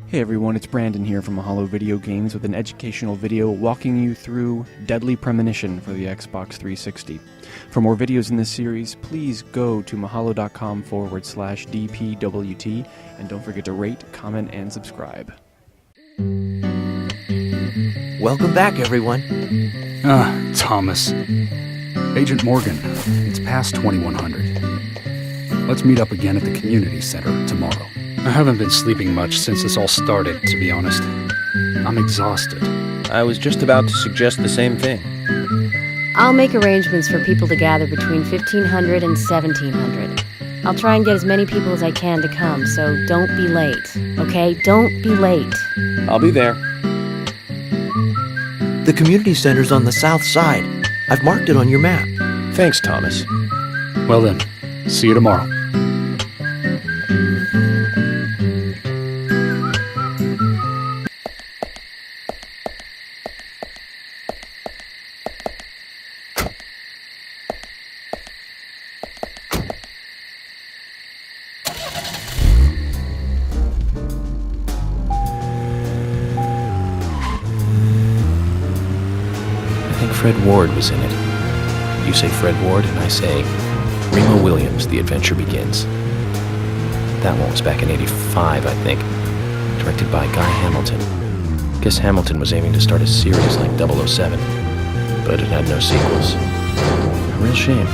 Hey everyone, it's Brandon here from Mahalo Video Games with an educational video walking you through Deadly Premonition for the Xbox 360. For more videos in this series, please go to mahalo.com/DPWT and don't forget to rate, comment, and subscribe. Welcome back, everyone. Thomas. Agent Morgan, it's past 2100. Let's meet up again at the community center tomorrow. I haven't been sleeping much since this all started, to be honest. I'm exhausted. I was just about to suggest the same thing. I'll make arrangements for people to gather between 1500 and 1700. I'll try and get as many people as I can to come, so don't be late, okay? Don't be late. I'll be there. The community center's on the south side. I've marked it on your map. Thanks, Thomas. Well then, see you tomorrow. I think Fred Ward was in it. You say Fred Ward, and I say Remo Williams, The Adventure Begins. That one was back in '85, I think. Directed by Guy Hamilton. Guess Hamilton was aiming to start a series like 007, but it had no sequels. A real shame.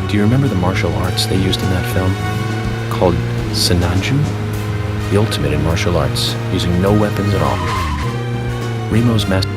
Do you remember the martial arts they used in that film? Called Sinanju? The ultimate in martial arts, using no weapons at all. Remo's master.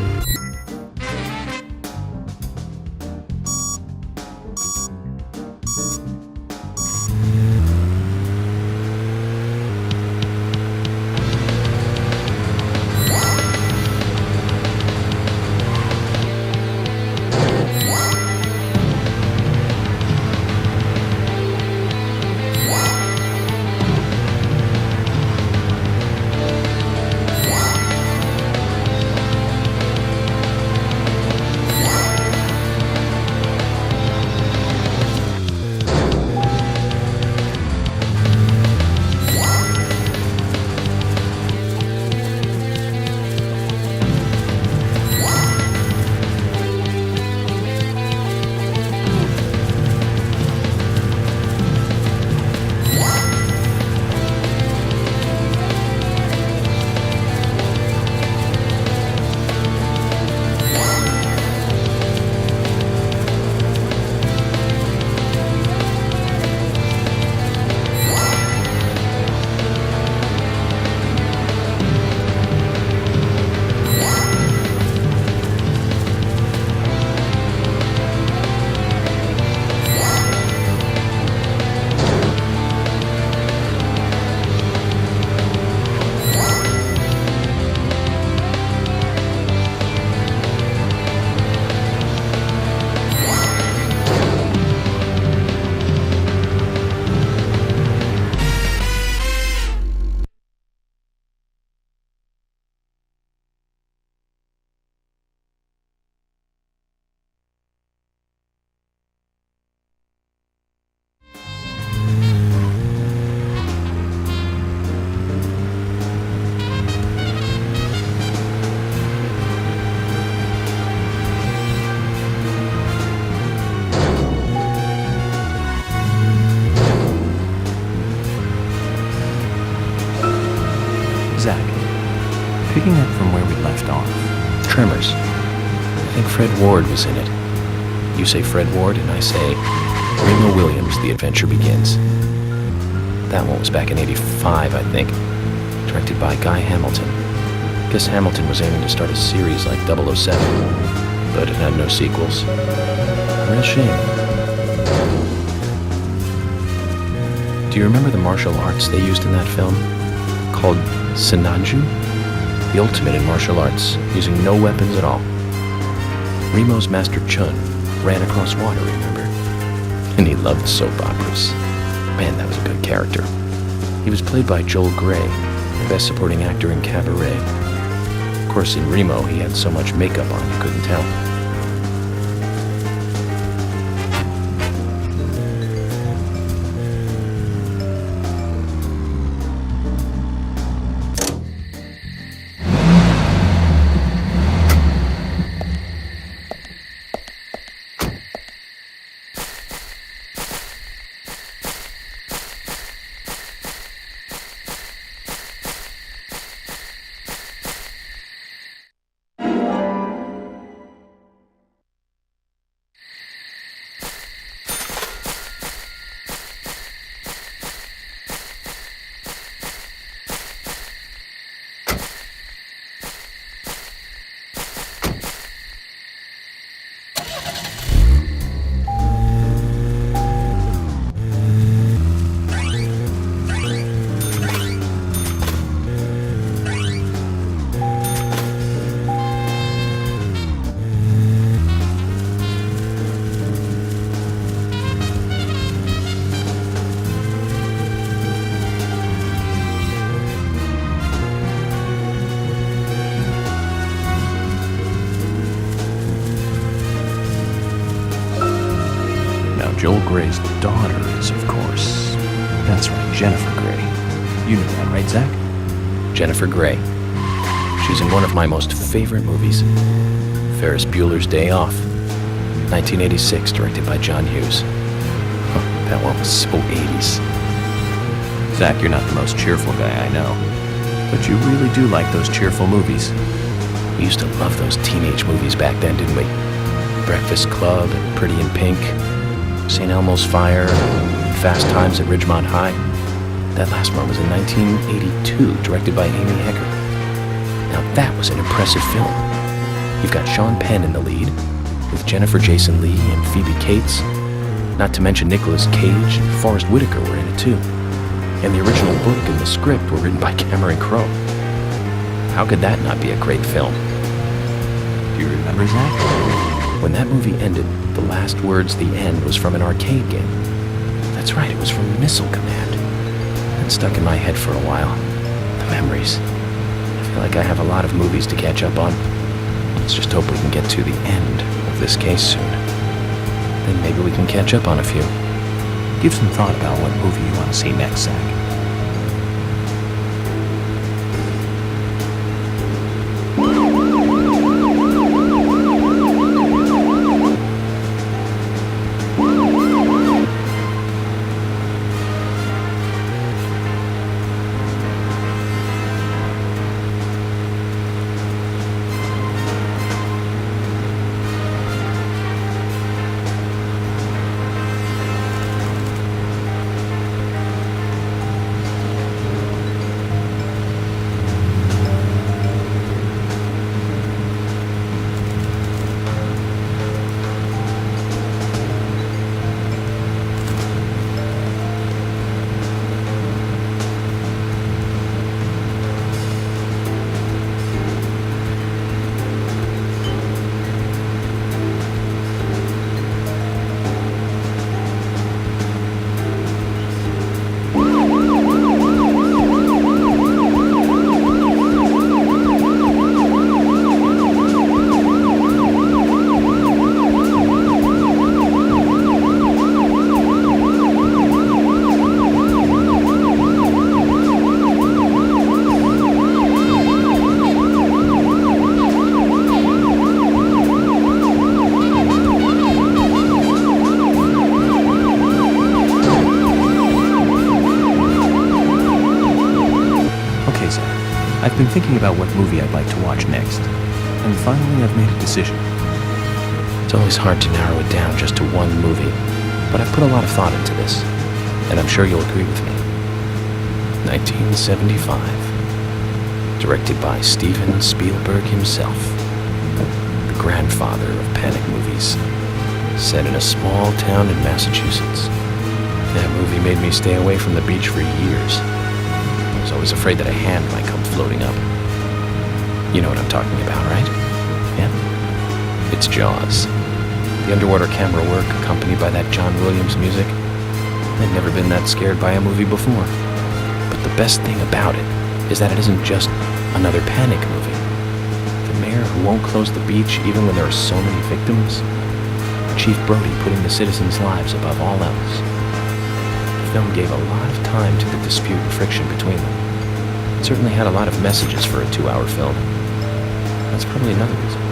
Zach, picking up from where we left off. Tremors. I think Fred Ward was in it. You say Fred Ward, and I say Remo Williams, The Adventure Begins. That one was back in '85, I think. Directed by Guy Hamilton. Guess Hamilton was aiming to start a series like 007, but it had no sequels. A real shame. Do you remember the martial arts they used in that film? Called Sinanju? The ultimate in martial arts, using no weapons at all. Remo's Master Chun ran across water, remember? And he loved soap operas. Man, that was a good character. He was played by Joel Grey, best supporting actor in Cabaret. Of course, in Remo, he had so much makeup on you couldn't tell. Gray's daughter is, of course. That's right, Jennifer Grey. You know that, right, Zach? Jennifer Grey. She's in one of my most favorite movies, Ferris Bueller's Day Off, 1986, directed by John Hughes. That one was so 80s. Zach, you're not the most cheerful guy I know, but you really do like those cheerful movies. We used to love those teenage movies back then, didn't we? Breakfast Club and Pretty in Pink, St. Elmo's Fire, and Fast Times at Ridgemont High. That last one was in 1982, directed by Amy Hecker. Now that was an impressive film. You've got Sean Penn in the lead, with Jennifer Jason Leigh and Phoebe Cates. Not to mention Nicolas Cage and Forrest Whitaker were in it too. And the original book and the script were written by Cameron Crowe. How could that not be a great film? Do you remember, Zach? When that movie ended, the last words, the end, was from an arcade game. That's right, it was from Missile Command. That stuck in my head for a while. The memories. I feel like I have a lot of movies to catch up on. Let's just hope we can get to the end of this case soon. Then maybe we can catch up on a few. Give some thought about what movie you want to see next, Zach. I've been thinking about what movie I'd like to watch next, and finally I've made a decision. It's always hard to narrow it down just to one movie, but I've put a lot of thought into this, and I'm sure you'll agree with me. 1975. Directed by Steven Spielberg himself. The grandfather of panic movies. Set in a small town in Massachusetts. That movie made me stay away from the beach for years. I was always afraid that a hand might come floating up. You know what I'm talking about, right? Yeah? It's Jaws. The underwater camera work accompanied by that John Williams music. I'd never been that scared by a movie before. But the best thing about it is that it isn't just another panic movie. The mayor who won't close the beach even when there are so many victims. Chief Brody putting the citizens' lives above all else. The film gave a lot of time to the dispute and friction between them. It certainly had a lot of messages for a 2-hour film. That's probably another reason.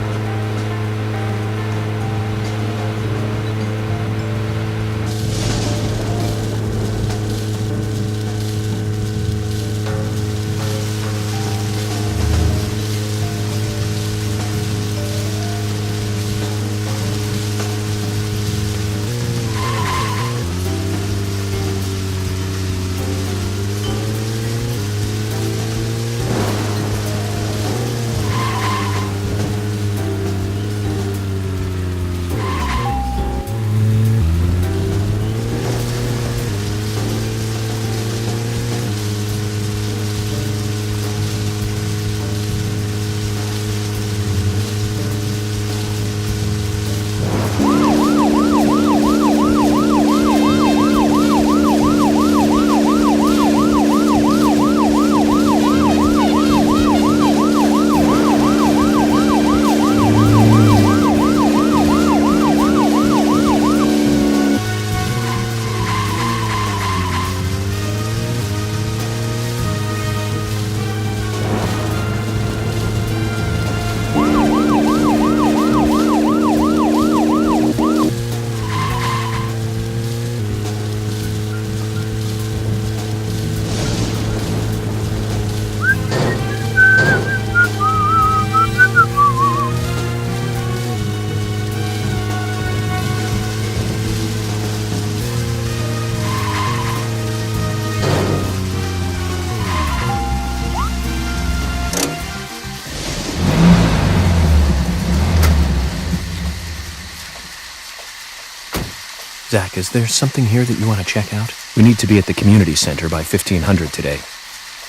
Zach, is there something here that you want to check out? We need to be at the community center by 1500 today.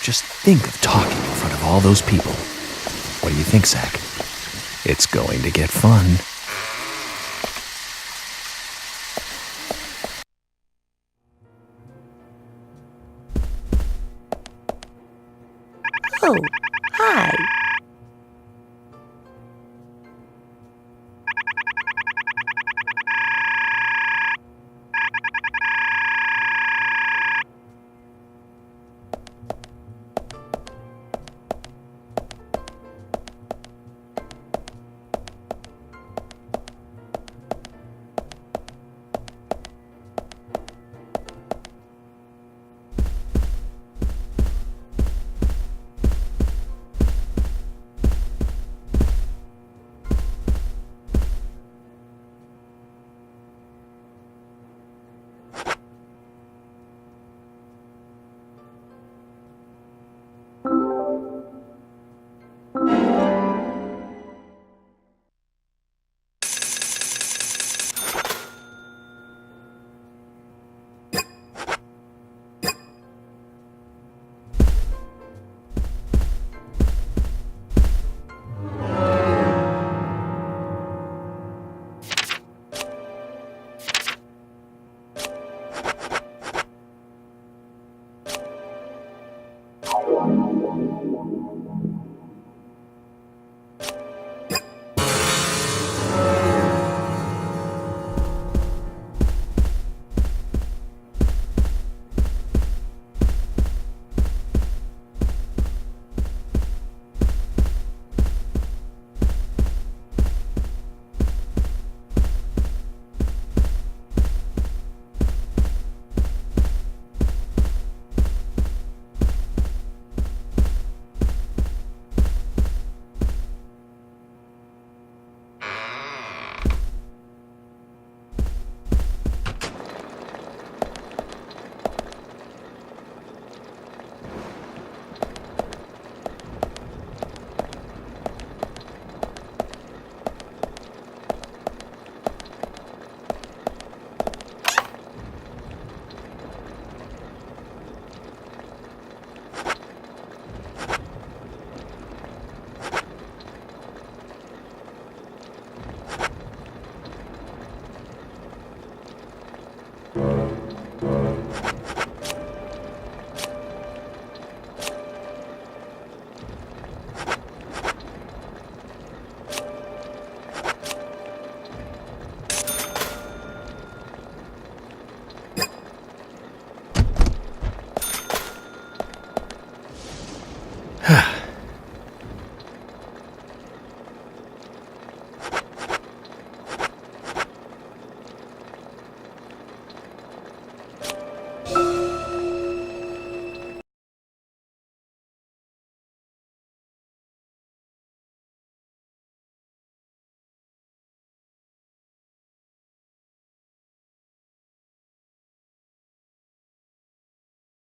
Just think of talking in front of all those people. What do you think, Zach? It's going to get fun. Oh, hi.